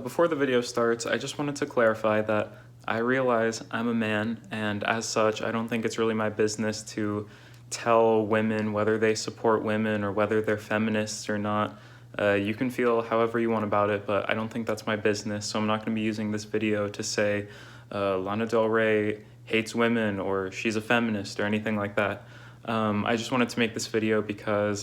Before the video starts, I just wanted to clarify that I realize I'm a man, and as such, I don't think it's really my business to tell women whether they support women or whether they're feminists or not. You can feel however you want about it, but I don't think that's my business, so I'm not going to be using this video to say Lana Del Rey hates women or she's a feminist or anything like that. I just wanted to make this video because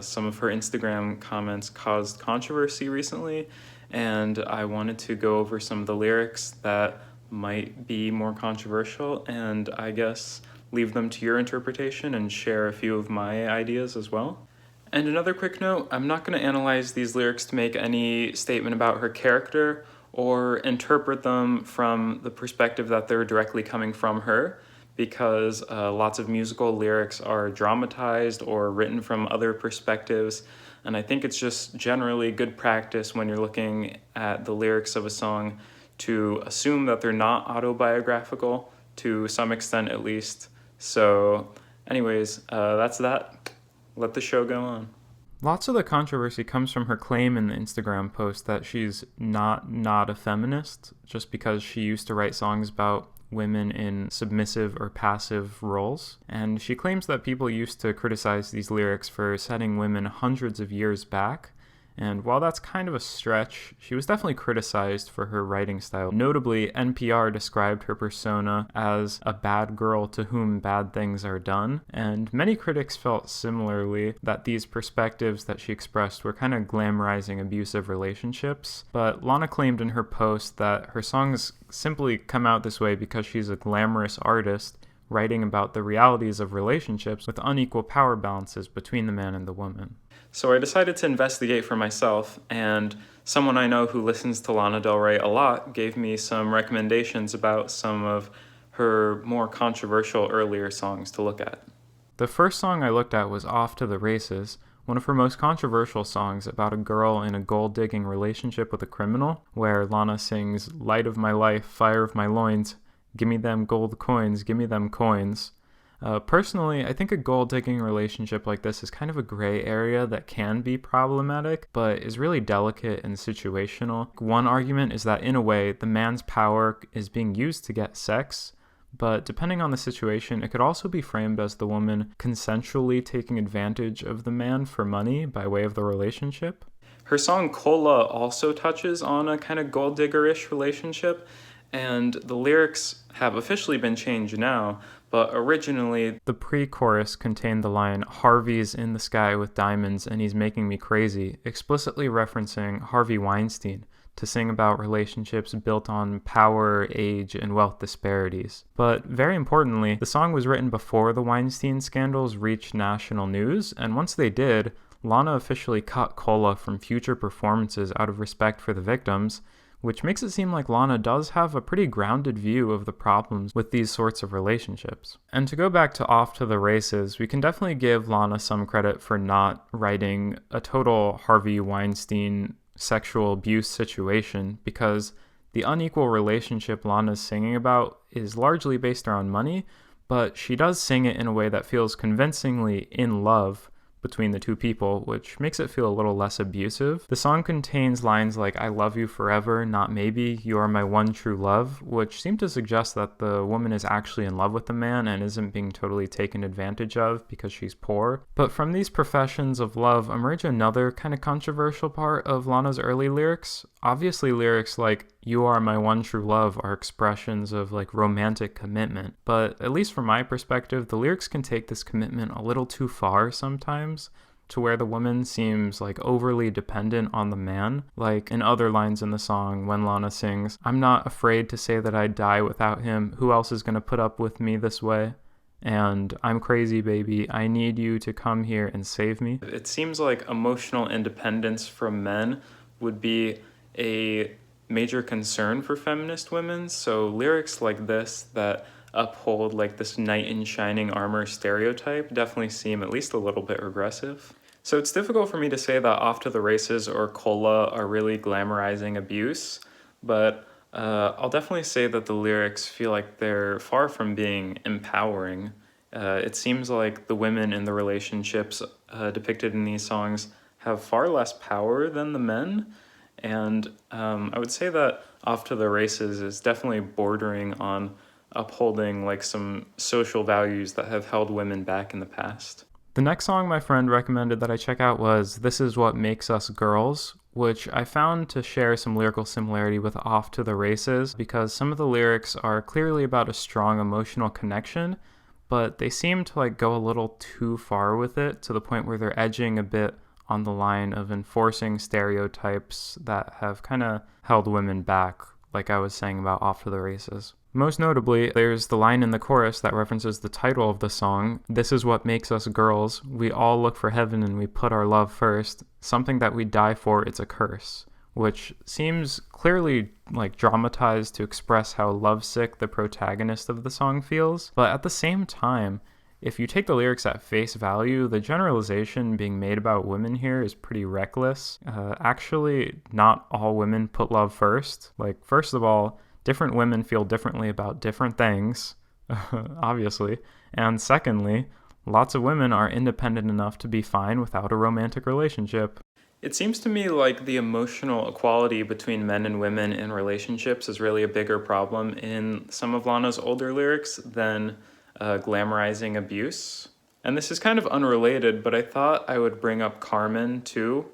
some of her Instagram comments caused controversy recently, and I wanted to go over some of the lyrics that might be more controversial and I guess leave them to your interpretation and share a few of my ideas as well. And another quick note, I'm not going to analyze these lyrics to make any statement about her character or interpret them from the perspective that they're directly coming from her, because lots of musical lyrics are dramatized or written from other perspectives, and I think it's just generally good practice when you're looking at the lyrics of a song to assume that they're not autobiographical, to some extent at least. So anyways, that's that. Let the show go on. Lots of the controversy comes from her claim in the Instagram post that she's not a feminist just because she used to write songs about women in submissive or passive roles. And she claims that people used to criticize these lyrics for setting women hundreds of years back. And while that's kind of a stretch, she was definitely criticized for her writing style. Notably, NPR described her persona as a bad girl to whom bad things are done, and many critics felt similarly that these perspectives that she expressed were kind of glamorizing abusive relationships. But Lana claimed in her post that her songs simply come out this way because she's a glamorous artist writing about the realities of relationships with unequal power balances between the man and the woman. So I decided to investigate for myself, and someone I know who listens to Lana Del Rey a lot gave me some recommendations about some of her more controversial earlier songs to look at. The first song I looked at was Off to the Races, one of her most controversial songs about a girl in a gold-digging relationship with a criminal, where Lana sings, "Light of my life, fire of my loins, gimme them gold coins, gimme them coins." Personally, I think a gold-digging relationship like this is kind of a gray area that can be problematic, but is really delicate and situational. One argument is that in a way, the man's power is being used to get sex, but depending on the situation, it could also be framed as the woman consensually taking advantage of the man for money by way of the relationship. Her song Cola also touches on a kind of gold-digger-ish relationship, and the lyrics have officially been changed now, but originally the pre-chorus contained the line, "Harvey's in the sky with diamonds and he's making me crazy," explicitly referencing Harvey Weinstein to sing about relationships built on power, age, and wealth disparities. But very importantly, the song was written before the Weinstein scandals reached national news, and once they did, Lana officially cut Cola from future performances out of respect for the victims, which makes it seem like Lana does have a pretty grounded view of the problems with these sorts of relationships. And to go back to Off to the Races, we can definitely give Lana some credit for not writing a total Harvey Weinstein sexual abuse situation, because the unequal relationship Lana's singing about is largely based around money, but she does sing it in a way that feels convincingly in love between the two people, which makes it feel a little less abusive. The song contains lines like "I love you forever, not maybe, you are my one true love," which seem to suggest that the woman is actually in love with the man and isn't being totally taken advantage of because she's poor. But from these professions of love emerge another kind of controversial part of Lana's early lyrics. Obviously, lyrics like "you are my one true love" are expressions of like romantic commitment, but at least from my perspective, the lyrics can take this commitment a little too far sometimes, to where the woman seems like overly dependent on the man. Like in other lines in the song when Lana sings, "I'm not afraid to say that I'd die without him, who else is gonna put up with me this way?" And "I'm crazy, baby, I need you to come here and save me." It seems like emotional independence from men would be a major concern for feminist women, so lyrics like this that uphold like this knight in shining armor stereotype definitely seem at least a little bit regressive. So it's difficult for me to say that Off to the Races or Cola are really glamorizing abuse, but I'll definitely say that the lyrics feel like they're far from being empowering. It seems like the women in the relationships depicted in these songs have far less power than the men, And I would say that Off to the Races is definitely bordering on upholding like some social values that have held women back in the past. The next song my friend recommended that I check out was This Is What Makes Us Girls, which I found to share some lyrical similarity with Off to the Races because some of the lyrics are clearly about a strong emotional connection, but they seem to like go a little too far with it to the point where they're edging a bit on the line of enforcing stereotypes that have kind of held women back, like I was saying about Off to the Races. Most notably, there's the line in the chorus that references the title of the song, This Is What Makes Us Girls. We all look for heaven and we put our love first. Something that we die for, it's a curse. Which seems clearly like dramatized to express how lovesick the protagonist of the song feels. But at the same time, if you take the lyrics at face value, the generalization being made about women here is pretty reckless. Actually, not all women put love first. Like, first of all, different women feel differently about different things, obviously. And secondly, lots of women are independent enough to be fine without a romantic relationship. It seems to me like the emotional equality between men and women in relationships is really a bigger problem in some of Lana's older lyrics than glamorizing abuse. And this is kind of unrelated, but I thought I would bring up Carmen too,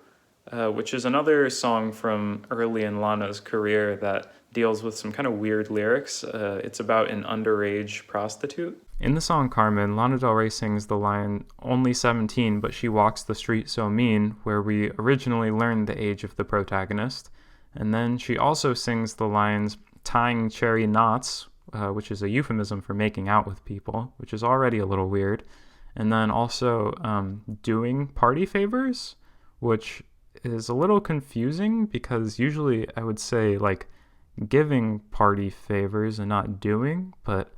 which is another song from early in Lana's career that deals with some kind of weird lyrics. It's about an underage prostitute. In the song Carmen, Lana Del Rey sings the line, only 17, but she walks the street so mean, where we originally learned the age of the protagonist. And then she also sings the lines, tying cherry knots, which is a euphemism for making out with people, which is already a little weird. And then also doing party favors, which is a little confusing because usually I would say like giving party favors and not doing, but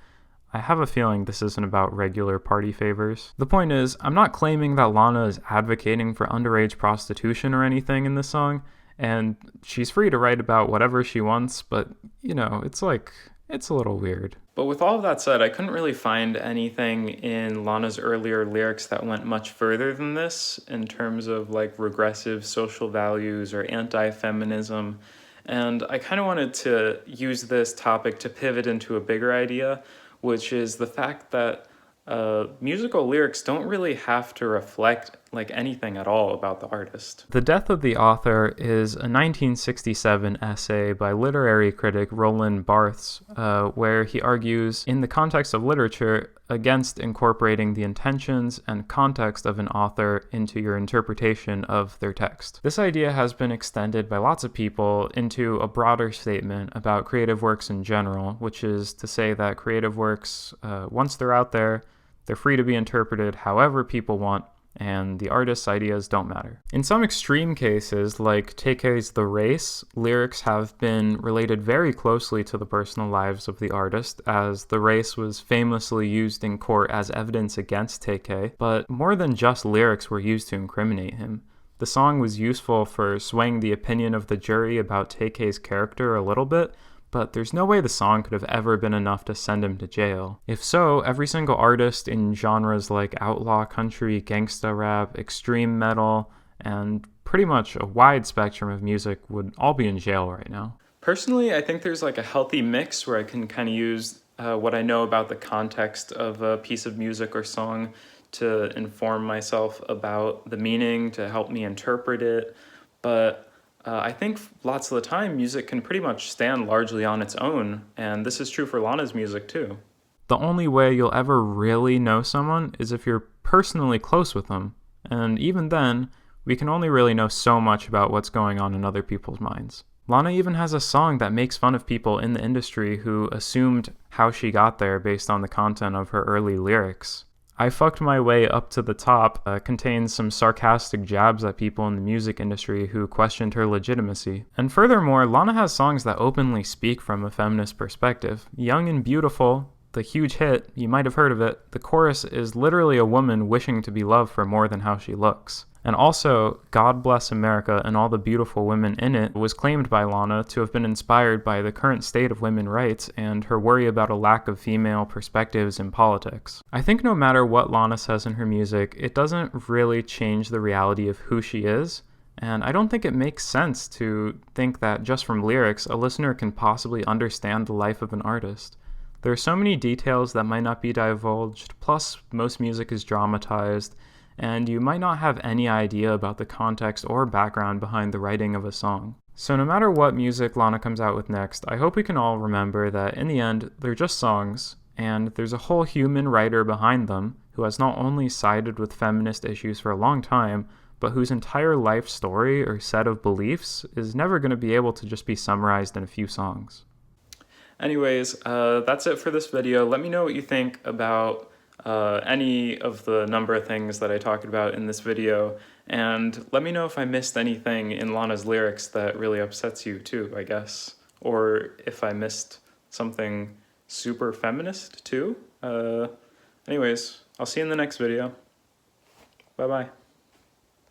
I have a feeling this isn't about regular party favors. The point is, I'm not claiming that Lana is advocating for underage prostitution or anything in this song, and she's free to write about whatever she wants, but, you know, it's a little weird. But with all of that said, I couldn't really find anything in Lana's earlier lyrics that went much further than this in terms of like regressive social values or anti-feminism. And I kind of wanted to use this topic to pivot into a bigger idea, which is the fact that musical lyrics don't really have to reflect like anything at all about the artist. The Death of the Author is a 1967 essay by literary critic Roland Barthes, where he argues in the context of literature against incorporating the intentions and context of an author into your interpretation of their text. This idea has been extended by lots of people into a broader statement about creative works in general, which is to say that creative works, once they're out there, they're free to be interpreted however people want, and the artist's ideas don't matter. In some extreme cases, like TK's The Race, lyrics have been related very closely to the personal lives of the artist, as The Race was famously used in court as evidence against TK, but more than just lyrics were used to incriminate him. The song was useful for swaying the opinion of the jury about TK's character a little bit, but there's no way the song could have ever been enough to send him to jail. If so, every single artist in genres like outlaw country, gangsta rap, extreme metal, and pretty much a wide spectrum of music would all be in jail right now. Personally, I think there's like a healthy mix where I can kind of use what I know about the context of a piece of music or song to inform myself about the meaning, to help me interpret it, but I think lots of the time music can pretty much stand largely on its own, and this is true for Lana's music too. The only way you'll ever really know someone is if you're personally close with them, and even then, we can only really know so much about what's going on in other people's minds. Lana even has a song that makes fun of people in the industry who assumed how she got there based on the content of her early lyrics. I Fucked My Way Up to the Top contains some sarcastic jabs at people in the music industry who questioned her legitimacy. And furthermore, Lana has songs that openly speak from a feminist perspective. Young and Beautiful, the huge hit, you might have heard of it, the chorus is literally a woman wishing to be loved for more than how she looks. And also, God Bless America and All the Beautiful Women in It was claimed by Lana to have been inspired by the current state of women's rights and her worry about a lack of female perspectives in politics. I think no matter what Lana says in her music, it doesn't really change the reality of who she is, And I don't think it makes sense to think that just from lyrics, a listener can possibly understand the life of an artist. There are so many details that might not be divulged, plus, most music is dramatized, and you might not have any idea about the context or background behind the writing of a song. So, no matter what music Lana comes out with next, I hope we can all remember that in the end, they're just songs, and there's a whole human writer behind them who has not only sided with feminist issues for a long time, but whose entire life story or set of beliefs is never going to be able to just be summarized in a few songs. Anyways, that's it for this video. Let me know what you think about any of the number of things that I talked about in this video, and let me know if I missed anything in Lana's lyrics that really upsets you too, I guess, or if I missed something super feminist too. Anyways, I'll see you in the next video. Bye-bye.